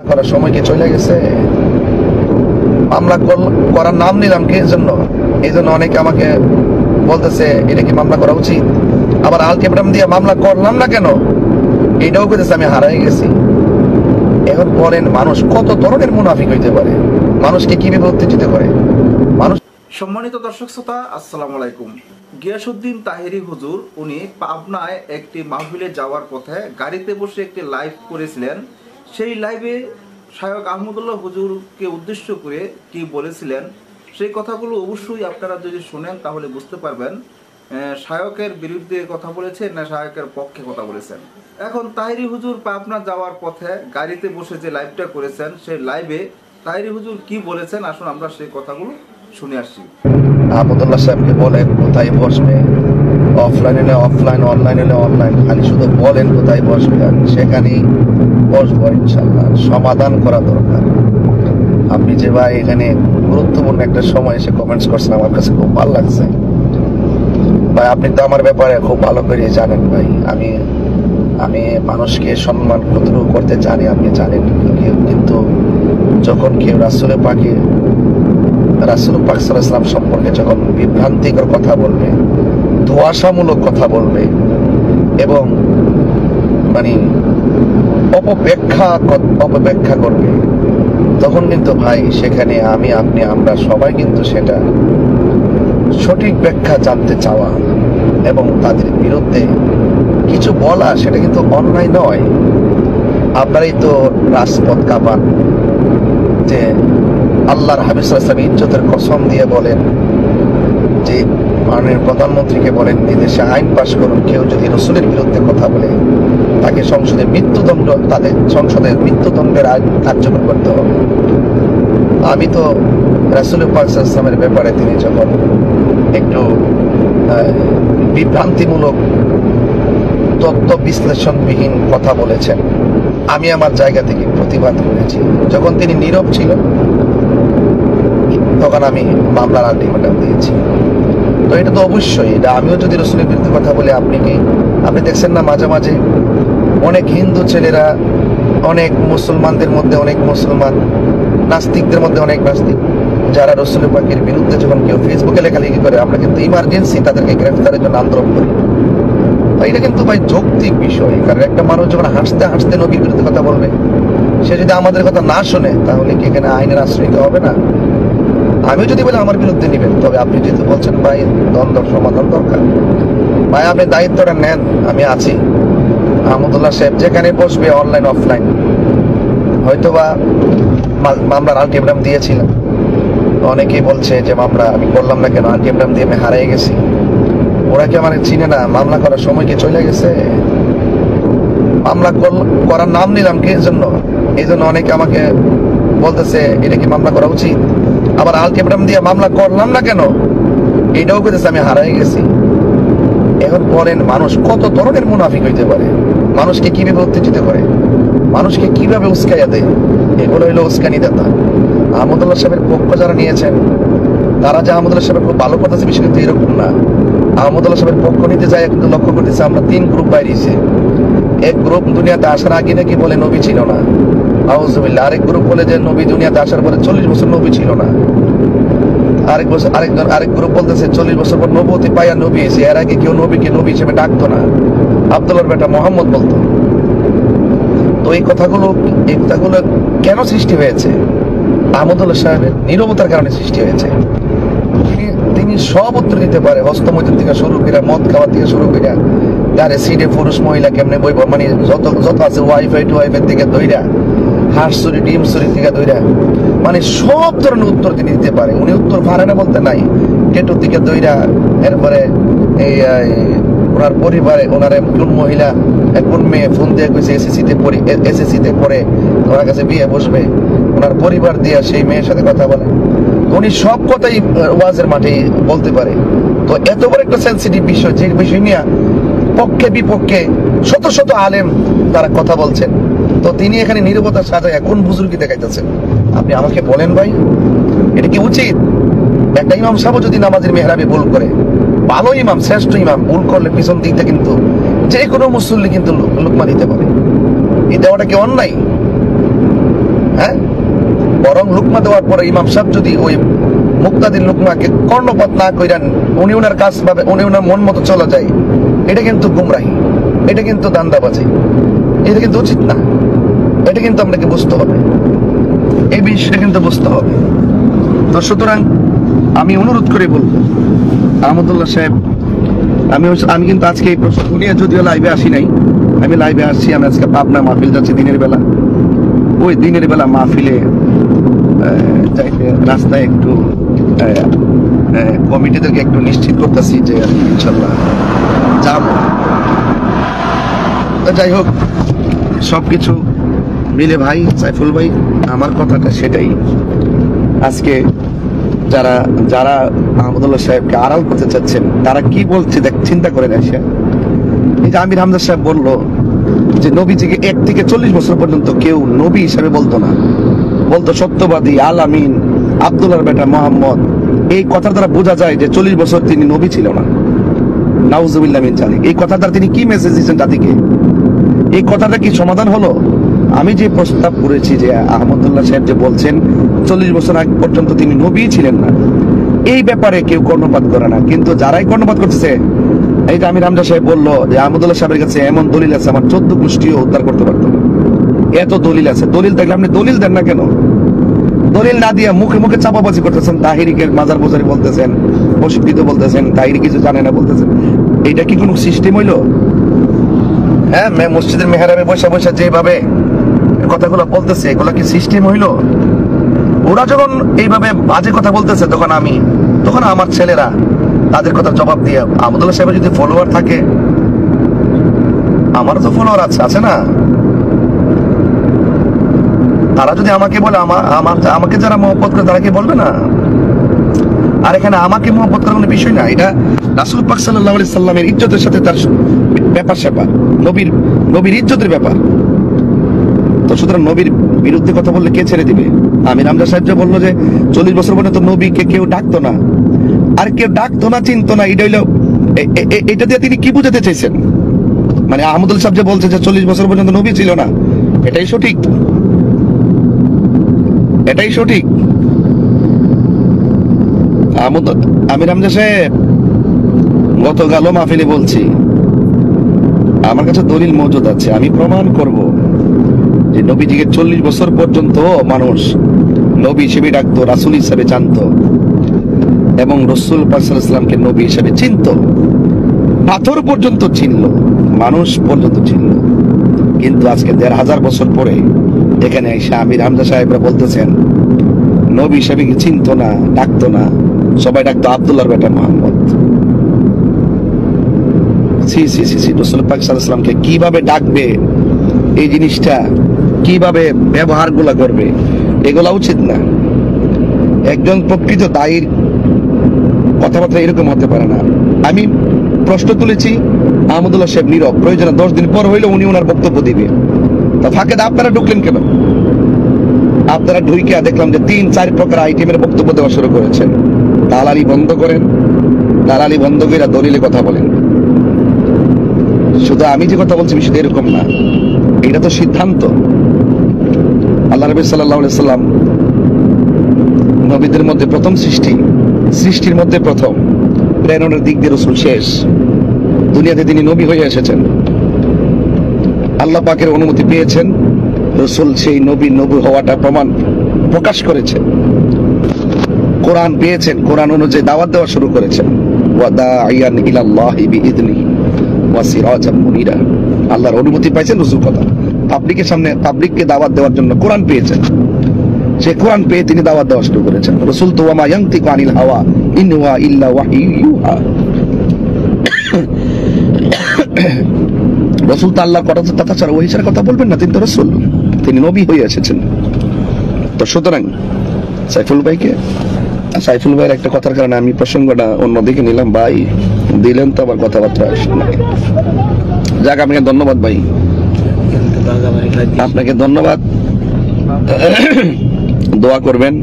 করার সময় কি চলে গেছে? মামলা করার নাম নিলাম কি জন্য? এই জন্য অনেকে আমাকে বলতেছে এটা কি মামলা করা উচিত, আবার আলটিমেটাম দিয়ে মামলা করলাম না কেন এটাও বলতেছে আমি হারাই গেছি। এখন বলেন মানুষ কত ধরনের মুনাফিক হইতে পারে, মানুষকে কিভাবে উত্তেজিত করে মানুষ। সম্মানিত দর্শক শ্রোতা, আসসালামু আলাইকুম। গিয়াসউদ্দিন তাহেরি হুজুর উনি পাবনায় একটি মাহফিলে যাওয়ার পথে গাড়িতে বসে একটি লাইভ করেছিলেন। সেই লাইভে শায়খ আহমদুল্লাহ হুজুরকে উদ্দেশ্য করে কি বলেছিলেন সেই কথাগুলো অবশ্যই আপনারা যদি শুনেন তাহলে বুঝতে পারবেন শায়কের বিরুদ্ধে কথা বলেছেন না শায়কের পক্ষে কথা বলেছেন। এখন তাহেরি হুজুর পাবনা যাওয়ার পথে গাড়িতে বসে যে লাইভটা করেছেন সেই লাইভে তাহেরি হুজুর কি বলেছেন আসুন আমরা সেই কথাগুলো শুনে আসছি। আহমদুল্লাহ সাহেবকে বলেন কোথায় বসবে, অফলাইন হলে অফলাইন, অনলাইন হলে অনলাইন, খালি শুধু বলেন কোথায় বসবে, সেখানেই বসবো ইনশাল্লাহ। সমাধান করা দরকার। আপনি যে ভাই এখানে গুরুত্বপূর্ণ একটা সময় এসে কমেন্টস করছেন, আমার কাছে খুব ভালো লাগছে ভাই। আপনি তো আমার ব্যাপারে খুব ভালো করে জানেন ভাই, আমি আমি মানুষকে সম্মান কতটুকু করতে জানি আপনি জানেন। কিন্তু যখন কেউ রাসূল পাক সাল্লাল্লাহু আলাইহি ওয়াসাল্লাম সম্পর্কে যখন বিভ্রান্তিকর কথা বলবে, ধোঁয়াশামূলক কথা বলবে এবং মানে অপব্যাখ্যা করবে, তখন কিন্তু ভাই সেখানে আমি আপনি আমরা সবাই কিন্তু সেটা সঠিক ব্যাখ্যা জানতে চাওয়া এবং তাদের বিরুদ্ধে কিছু বলা, সেটা কিন্তু অন্যায় নয়। আপনারাই তো রাজপথ কাঁপান যে আল্লাহর হাবিব সাল্লাল্লাহু আলাইহি ওয়াসাল্লাম ইজ্জতের কসম দিয়ে বলেন যে মাননীয় প্রধানমন্ত্রীকে বলেন বিদেশে আইন পাশ করুন, কেউ যদি রাসূলের বিরুদ্ধে কথা বলে তাকে তাদের সংসদে মৃত্যুদণ্ডের আইন কার্যকর করতে হবে। আমি তো রাসূল পাক সাল্লাল্লাহু আলাইহি ওয়াসাল্লামের ব্যাপারে তিনি যখন একটু বিভ্রান্তিমূলক তথ্য বিশ্লেষণবিহীন কথা বলেছেন, আমি আমার জায়গা থেকে প্রতিবাদ করেছি। যখন তিনি নীরব ছিল তখন আমি মামলার আলটিমেটাম দিয়েছি। তো এটা তো অবশ্যই, এটা আমিও যদি রাসূলের বিরুদ্ধে কথা বলে আপনি দেখছেন না মাঝে মাঝে অনেক হিন্দু ছেলেরা, অনেক মুসলমানদের মধ্যে অনেক মুসলমান, নাস্তিকদের মধ্যে অনেক নাস্তিক, যারা রাসূল পাকের বিরুদ্ধে যখন কেউ ফেসবুকে লেখালেখি করে আমরা কিন্তু ইমার্জেন্সি তাদেরকে গ্রেফতারের জন্য আন্দোলন করি। এটা কিন্তু ভাই যৌক্তিক বিষয়, কারণ একটা মানুষ যখন হাসতে হাসতে নবীর বিরুদ্ধে কথা বলবে, সে যদি আমাদের কথা না শোনে তাহলে কি এখানে আইনের আশ্রয় নিতে হবে না? আমিও যদি বলে আমার বিরুদ্ধে নেবেন, তবে আপনি যেহেতু বলছেন ভাই দ্বন্দ্ব সমাধান দরকার, ভাই আপনি দায়িত্বটা নেন, আমি আছি। আহমদুল্লাহ সাহেব যেখানে বসবে অনলাইন অফলাইন, হয়তোবা মামলার আলটিমেটাম দিয়েছিলাম, অনেকেই বলছে যে মামলা আমি করলাম না কেন, আলটিমেটাম দিয়ে আমি হারিয়ে গেছি। ওরা কি আমার চিনে না? মামলা করার সময় কি চলে গেছে? মামলা করার নাম নিলাম কি জন্য? এই জন্য অনেকে আমাকে বলতেছে এটা কি মামলা করা উচিত, আবার আলটিমেটাম দিয়ে মামলা করলাম না কেন এটাও বলতেছে আমি হারাই গেছি। এখন বলেন মানুষ কত ধরনের মুনাফিক হইতে পারে, মানুষকে কিভাবে উত্তেজিত করে, মানুষকে কিভাবে উস্কাইয়া দেয়, এগুলো হইলো উস্কানি দাতা। আহমদুল্লাহ সাহেবের পক্ষ যারা নিয়েছেন তারা যে আহমদুল্লাহ সাহেবের খুব ভালো কথা বিষয় কিন্তু এরকম না। আহমদুল্লাহ সাহেবের পক্ষ নিতে যায় কিন্তু লক্ষ্য করতেছে আমরা 3 গ্রুপ বাইরেছে। এক গ্রুপ দুনিয়াতে আসার আগে নাকি বলে নবী ছিল না, আউযুবিল্লাহ। আরেক গ্রুপ বলে যে নবী দুনিয়াতে আসার পরে 40 বছর নবী ছিল না। আরেক গ্রুপ বলতেছে 40 বছর পর নবুয়তি পাইয়া নবী এসে, এর আগে কেউ নবীকে নবী হিসেবে ডাকতো না, আব্দুল্লাহর বেটা মোহাম্মদ বলতো। তো এই কথাগুলো কেন সৃষ্টি হয়েছে? আহমদুল্লাহ সাহেবের নীরবতার কারণে সৃষ্টি হয়েছে। তিনি সব উত্তর দিতে পারে, হস্তমৈথুন থেকে শুরু করে মদ খাওয়া থেকে শুরু করে গাড়ি সিটে পুরুষ মহিলা কেমনে বইব, মানে যত আছে ওয়াইফাই টুয়াইফের থেকে দইরা, হাঁস চুরি ডিম চুরি থেকে দইরা, মানে সব ধরনের উত্তর তিনি দিতে পারে। উনি উত্তর পারে না বলতে নাই। টেটুর দিকে দইরা, এরপরে এই ওনার পরিবারে ওনার কোন মহিলা কোন মেয়ে ফোন দিয়ে কইছে এসএসসিতে পড়ে ওনার কাছে বিয়ে বসবে, ওনার পরিবার দিয়ে সেই মেয়ের সাথে কথা বলে। উনি সব কথাই ওয়াজের মাঠে বলতে পারে। তো এত বড় একটা সেন্সিটিভ বিষয়, যে বিষয় নিয়ে পক্ষে বিপক্ষে শত শত আলেম তারা কথা বলছেন, তো তিনি এখানে নীরবতার সাজায় কোন বুজুর্গি দেখাইতেছেন? আপনি আমাকে বলেন ভাই, এটা কি উচিত? একটা ইমাম সাহেব যদি নামাজের মেহরাবে ভুল করে, ভালো ইমাম শ্রেষ্ঠ ইমাম ভুল করলে পিছন দিকটা কিন্তু যে কোনো মুসল্লি কিন্তু লুকমা দিতে পারে। এই দেওয়াটা কি অন্যায়? লুকমা দেওয়ার পরে ইমাম সাহেব যদি ওই মুক্তাদির লুকমাকে কর্ণপাত না কইরান, উনি ওনার কাজ ভাবে, উনি ওনার মন মতো চলে যায়, এটা কিন্তু গুমরাহি, এটা কিন্তু দান্দাবাজি, এটা কিন্তু উচিত না। এটা কিন্তু আপনাকে বুঝতে হবে, এই বিষয়টা কিন্তু বুঝতে হবে। তো সুতরাং আমি অনুরোধ করে বলবো আহমদুল্লাহ সাহেব, আমি কিন্তু আজকে এই প্রশ্ন নিয়ে যদিও লাইভে আসি নাই, আমি লাইভে আসছি, আমি আজকে পাবনা মাহফিল যাচ্ছি দিনের বেলা। ওই দিনের বেলা মাহফিলে যাইতে রাস্তায় একটু কমিটিদেরকে একটু নিশ্চিত করতেছি যে আমি ইনশাল্লাহ যাব। যাই হোক, সবকিছু মিলে ভাই সাইফুল ভাই, আমার কথাটা সেটাই। আজকে যারা যারা আহমদুল্লাহ সাহেবকে আড়াল করতে চাচ্ছেন, তারা কি বলছে দেখ, চিন্তা করে আসে। এই যে আমির হামজা সাহেব বললো যে নবীজিকে 1 থেকে 40 বছর পর্যন্ত কেউ নবী হিসেবে বলতো না, বলতো সত্যবাদী, আল আমিন, আব্দুল্লাহর বেটা মোহাম্মদ। এই কথার দ্বারা বোঝা যায় যে 40 বছর তিনি নবী ছিল না। নাউজুবিল্লাহ মিন যালিক। এই কথার দ্বারা তিনি কি মেসেজ দিচ্ছেন জাতিকে? এই কথাটা কি সমাধান হলো? আমি যে প্রস্তাব করেছি যে আহমদুল্লাহ সাহেব যে বলছেন 40 বছর আগ পর্যন্ত তিনি নবী ছিলেন না, এই ব্যাপারে কেউ কর্ণপাত করে না। কিন্তু যারাই কর্ণপাত করতেছে, এই যে আমির হামজা সাহেব বললো যে আহমদুল্লাহ সাহেবের কাছে এমন দলিল আছে আমার 14 গোষ্ঠীও উদ্ধার করতে পারতো না, এত দলিল আছে। দলিল থাকলে আপনি দলিল দেন না কেন? দলিল না দিয়ে মুখে মুখে চাপাবাজি করতেছেন, তাহিরিকে মাজার বোজারি বলতেছেন, অশিক্ষিত বলতেছেন, তাহিরি কিছু জানে না বলতেছেন। এইটা কি কোনো সিস্টেম হইলো? হ্যাঁ, মসজিদের মেহরাবে বসে বসে যেভাবে কথাগুলো বলতেছে, এগুলা কি সিস্টেম হইলো? ওরা যখন এইভাবে বাজে কথা বলতেছে, তখন আমার ছেলেরা তাদের কথা জবাব দিয়ে, আহমদুল্লাহ সাহেবের যদি ফলোয়ার থাকে, আমারও তো ফলোয়ার আছে না? তারা যদি আমাকে বলে, আমাকে যারা মহব্বত করে তারা কি বলবে না? আর এখানে আমাকে মহব্বত করার কোনো বিষয় না, এটা রাসূল পাক সাল্লাল্লাহু আলাইহি সাল্লামের ইজ্জতের সাথে তার ব্যাপার স্যাপার, নবীর ইজ্জতের ব্যাপার। তো সুতরাং নবীর বিরুদ্ধে কথা বললে কে ছেড়ে দিবে? আমির হামজা সাহেব যে বললো যে 40 বছর পর্যন্ত নবীকে কেউ ডাকতো না, আর কেউ ডাকতো না, চিনতো না, এটা হইলো, এটা দিয়ে তিনি কি বুঝাতে চাইছেন? মানে আহমদুল্লাহ সাহেব যে বলছে যে 40 বছর পর্যন্ত নবী ছিল না, এটাই সঠিক? এটাই সঠিক? আমির হামজা সাহেব, গতকালও মাহফিলে বলছি, আমার কাছে দলিল মজুদ আছে, আমি প্রমাণ করব যে নবীজিকে 40 বছর পর্যন্ত মানুষ নবী হিসেবে ডাকতো, রাসূল হিসেবে জানতো, এবং রাসূল পাক সাল্লাল্লাহু আলাইহি ওয়াসাল্লামকে নবী হিসেবে চিনতো। পাথর পর্যন্ত চিনল, মানুষ পর্যন্ত চিনল। কিন্তু আজকে 1500 বছর পরে এখানে এসে আমির হামজা সাহেবরা বলতেছেন নবী হিসেবে চিনতো না, ডাকতো না, সবাই ডাকতো আব্দুল্লাহর বেটা মোহাম্মদ। সি সি সি সি, রাসূল পাক সাল্লাল্লাহু আলাইহি ওয়াসাল্লামকে কিভাবে ডাকবে, এই জিনিসটা কিভাবে ব্যবহার গুলা করবে, এগুলা উচিত না। একজন প্রকৃত দায়ীর কথাবার্তা এরকম হতে পারে না। আমি প্রশ্ন তুলেছি, আহমদুল্লাহ সাহেব নীরব, প্রয়োজনে 10 দিন পর হইলে উনি ওনার বক্তব্য দিবে। তা ফাঁকে আপনারা ঢুকলেন কেন? আপনারা ঢুইকে দেখলাম যে 3-4 প্রকার আইটেমের বক্তব্য দেওয়া শুরু করেছেন। দালালি বন্ধ করেন, দালালি বন্ধ করে দলিলে কথা বলেন। শুধু আমি যে কথা বলছি বিষয়টা এরকম না, এটা তো সিদ্ধান্ত। আল্লাহ নবী সাল্লাল্লাহু আলাইহি সাল্লাম নবীদের মধ্যে প্রথম সৃষ্টির মধ্যে প্রথম, প্রেরণের দিক দিয়ে রাসূল শেষ, দুনিয়াতে তিনি নবী হয়ে এসেছেন, আল্লাহ পাকের অনুমতি পেয়েছেন, রাসূল সেই নবী হওয়াটা প্রকাশ করেছেন, কোরআন পেয়েছেন, কোরআন অনুযায়ী দাওয়াত দেওয়া শুরু করেছেন। ওয়া দাঈয়ান ইলাল্লাহি বিইذনিহি ওয়া সিরাজাম মুনিরা, আল্লাহর অনুমতি পাইছেন রাসূল কথা পাবলিককে দাওয়াত দেওয়ার জন্য কোরআন পেয়েছেন। সে কোরআন পেয়ে তিনি দাওয়াত দেওয়া শুরু করেছেন। রাসূল তো ওয়া মা ইয়ানতিকু আনিল হাওয়া ইন হুয়া ইল্লা ওয়াহয়ু ইউহা, রাসূল তো আল্লাহর কথা ছাড়া ওহী ছাড়া কথা বলবেন না, তিনি তো রাসূল, তিনি নবী হয়ে এসেছেন। তো সুতরাং সাইফুল ভাইয়ের একটা কথার কারণে আমি প্রসঙ্গটা অন্যদিকে নিলাম। ভাই দিলেন তো আবার কথাবার্তা যাক, আপনাকে ধন্যবাদ ভাই, আপনাকে ধন্যবাদ। দোয়া করবেন